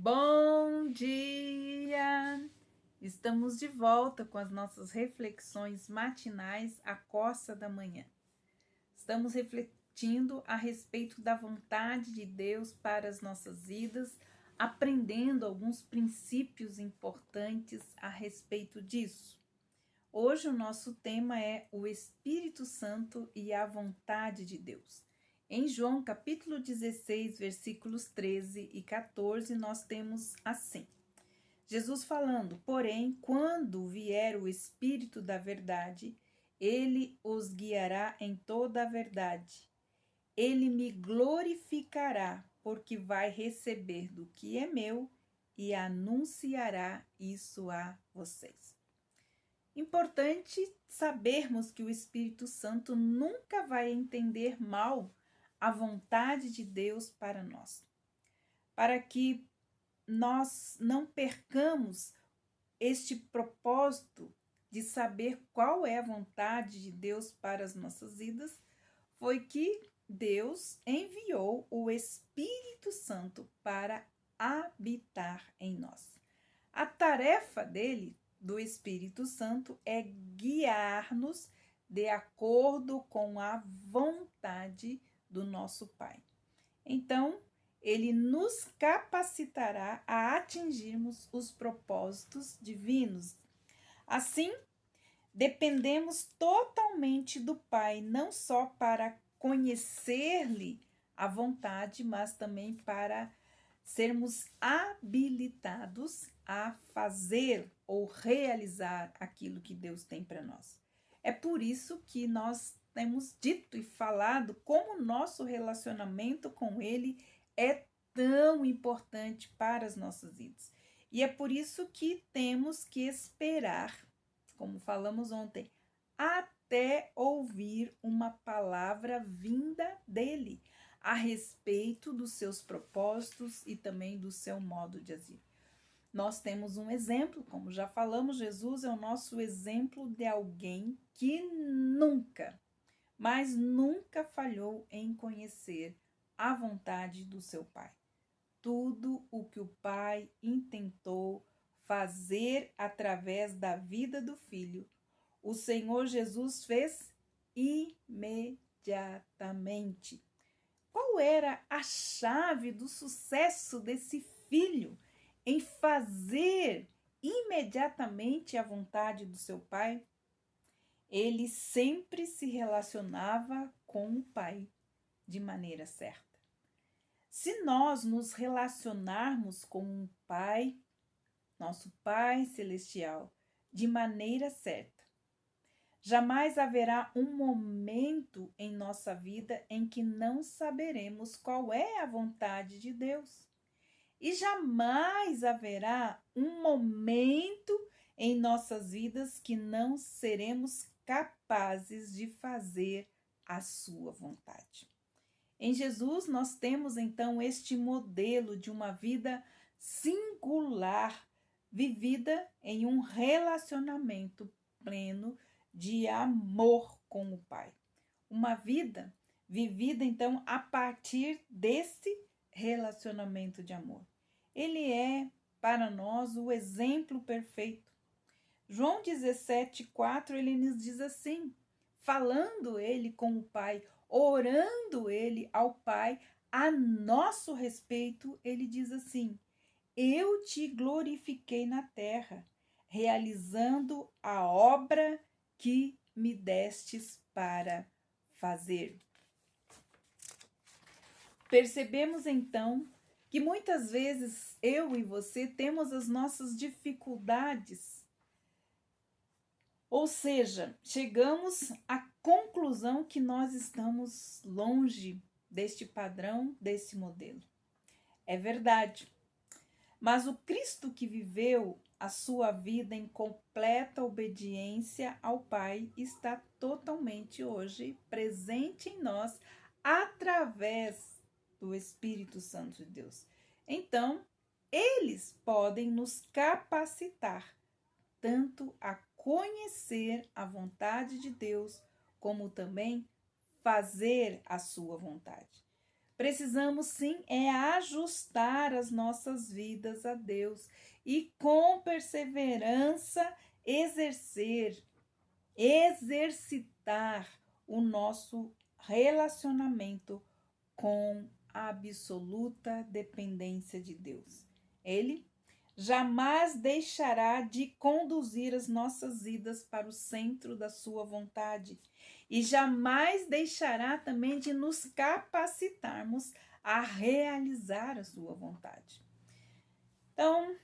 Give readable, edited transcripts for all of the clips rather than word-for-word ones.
Bom dia! Estamos de volta com as nossas reflexões matinais à costa da manhã. Estamos refletindo a respeito da vontade de Deus para as nossas vidas, aprendendo alguns princípios importantes a respeito disso. Hoje o nosso tema é o Espírito Santo e a vontade de Deus. Em João capítulo 16, versículos 13 e 14, nós temos assim: Jesus falando: porém, quando vier o Espírito da verdade, ele os guiará em toda a verdade. Ele me glorificará, porque vai receber do que é meu e anunciará isso a vocês. Importante sabermos que o Espírito Santo nunca vai entender mal a vontade de Deus para nós. Para que nós não percamos este propósito de saber qual é a vontade de Deus para as nossas vidas, foi que Deus enviou o Espírito Santo para habitar em nós. A tarefa do Espírito Santo, é guiar-nos de acordo com a vontade do nosso Pai. Então, ele nos capacitará a atingirmos os propósitos divinos. Assim, dependemos totalmente do Pai, não só para conhecer-lhe a vontade, mas também para sermos habilitados a fazer ou realizar aquilo que Deus tem para nós. É por isso que nós temos dito e falado como o nosso relacionamento com Ele é tão importante para as nossas vidas. E é por isso que temos que esperar, como falamos ontem, até ouvir uma palavra vinda dele a respeito dos seus propósitos e também do seu modo de agir. Nós temos um exemplo, como já falamos, Jesus é o nosso exemplo de alguém que nunca, mas nunca falhou em conhecer a vontade do seu Pai. Tudo o que o Pai intentou fazer através da vida do Filho, o Senhor Jesus fez imediatamente. Qual era a chave do sucesso desse filho em fazer imediatamente a vontade do seu pai? Ele sempre se relacionava com o pai de maneira certa. Se nós nos relacionarmos com o Pai, nosso Pai Celestial, de maneira certa, jamais haverá um momento em nossa vida em que não saberemos qual é a vontade de Deus. E jamais haverá um momento em nossas vidas que não seremos capazes de fazer a sua vontade. Em Jesus, nós temos então este modelo de uma vida singular, vivida em um relacionamento pleno de amor com o Pai. Uma vida vivida então a partir desse relacionamento de amor. Ele é para nós o exemplo perfeito. João 17:4, ele nos diz assim, falando ele com o Pai, orando ele ao Pai a nosso respeito, ele diz assim: eu te glorifiquei na terra, realizando a obra que me destes para fazer. Percebemos então que muitas vezes eu e você temos as nossas dificuldades. Ou seja, chegamos à conclusão que nós estamos longe deste padrão, desse modelo. É verdade. Mas o Cristo que viveu a sua vida em completa obediência ao Pai está totalmente hoje presente em nós através do Espírito Santo de Deus. Então, eles podem nos capacitar tanto a conhecer a vontade de Deus, como também fazer a sua vontade. Precisamos sim ajustar as nossas vidas a Deus e com perseverança exercitar o nosso relacionamento com a absoluta dependência de Deus. Ele jamais deixará de conduzir as nossas vidas para o centro da sua vontade e jamais deixará também de nos capacitarmos a realizar a sua vontade. Então,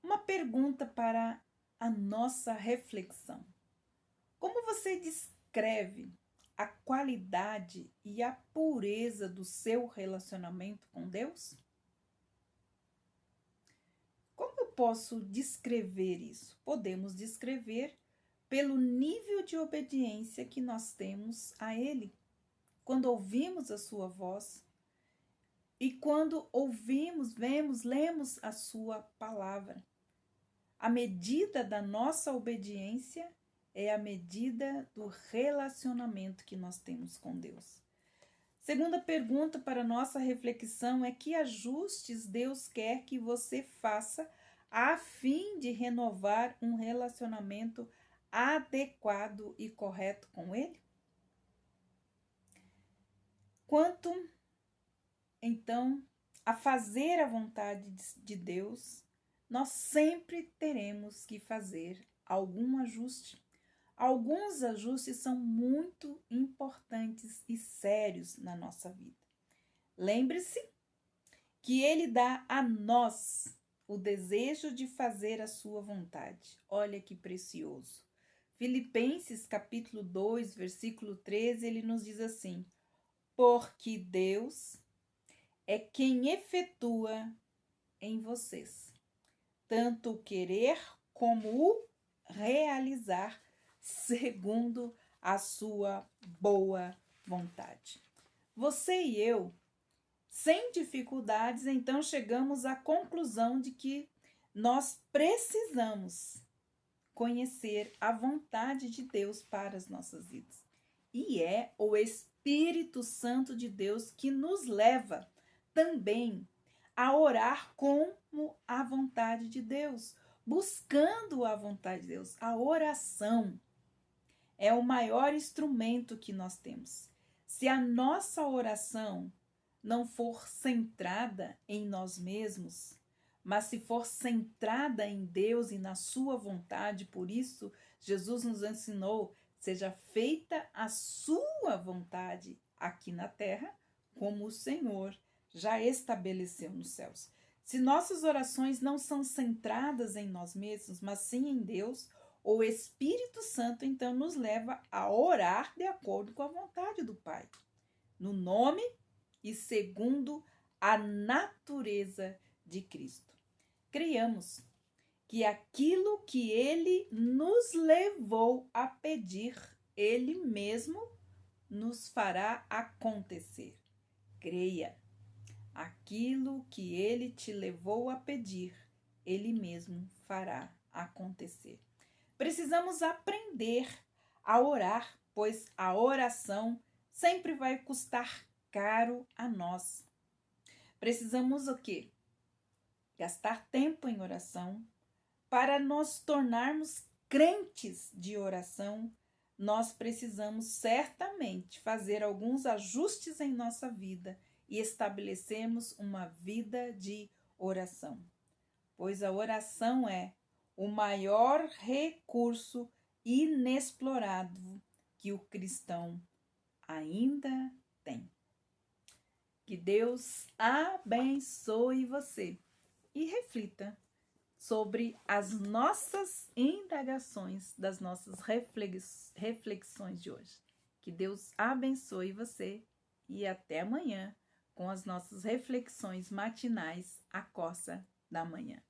uma pergunta para a nossa reflexão. Como você descreve a qualidade e a pureza do seu relacionamento com Deus? Como eu posso descrever isso? Podemos descrever pelo nível de obediência que nós temos a Ele, quando ouvimos a sua voz e quando ouvimos, vemos, lemos a sua palavra. A medida da nossa obediência é a medida do relacionamento que nós temos com Deus. Segunda pergunta para nossa reflexão é: que ajustes Deus quer que você faça a fim de renovar um relacionamento adequado e correto com Ele? Quanto, então, a fazer a vontade de Deus, nós sempre teremos que fazer algum ajuste. Alguns ajustes são muito importantes e sérios na nossa vida. Lembre-se que Ele dá a nós o desejo de fazer a sua vontade. Olha que precioso. Filipenses capítulo 2, versículo 13, ele nos diz assim: porque Deus é quem efetua em vocês tanto o querer como o realizar segundo a sua boa vontade. Você e eu, sem dificuldades, então chegamos à conclusão de que nós precisamos conhecer a vontade de Deus para as nossas vidas. E é o Espírito Santo de Deus que nos leva também a orar como a vontade de Deus, buscando a vontade de Deus. A oração é o maior instrumento que nós temos. Se a nossa oração não for centrada em nós mesmos, mas se for centrada em Deus e na sua vontade, por isso Jesus nos ensinou: seja feita a sua vontade aqui na terra, como o Senhor já estabeleceu nos céus. Se nossas orações não são centradas em nós mesmos, mas sim em Deus, o Espírito Santo então nos leva a orar de acordo com a vontade do Pai, no nome e segundo a natureza de Cristo. Creiamos que aquilo que Ele nos levou a pedir, Ele mesmo nos fará acontecer. Creia, aquilo que Ele te levou a pedir, Ele mesmo fará acontecer. Precisamos aprender a orar, pois a oração sempre vai custar caro a nós. Precisamos o quê? Gastar tempo em oração. Para nos tornarmos crentes de oração, nós precisamos certamente fazer alguns ajustes em nossa vida e estabelecermos uma vida de oração. Pois a oração é o maior recurso inexplorado que o cristão ainda tem. Que Deus abençoe você e reflita sobre as nossas indagações, das nossas reflexões de hoje. Que Deus abençoe você e até amanhã com as nossas reflexões matinais, a coça da manhã.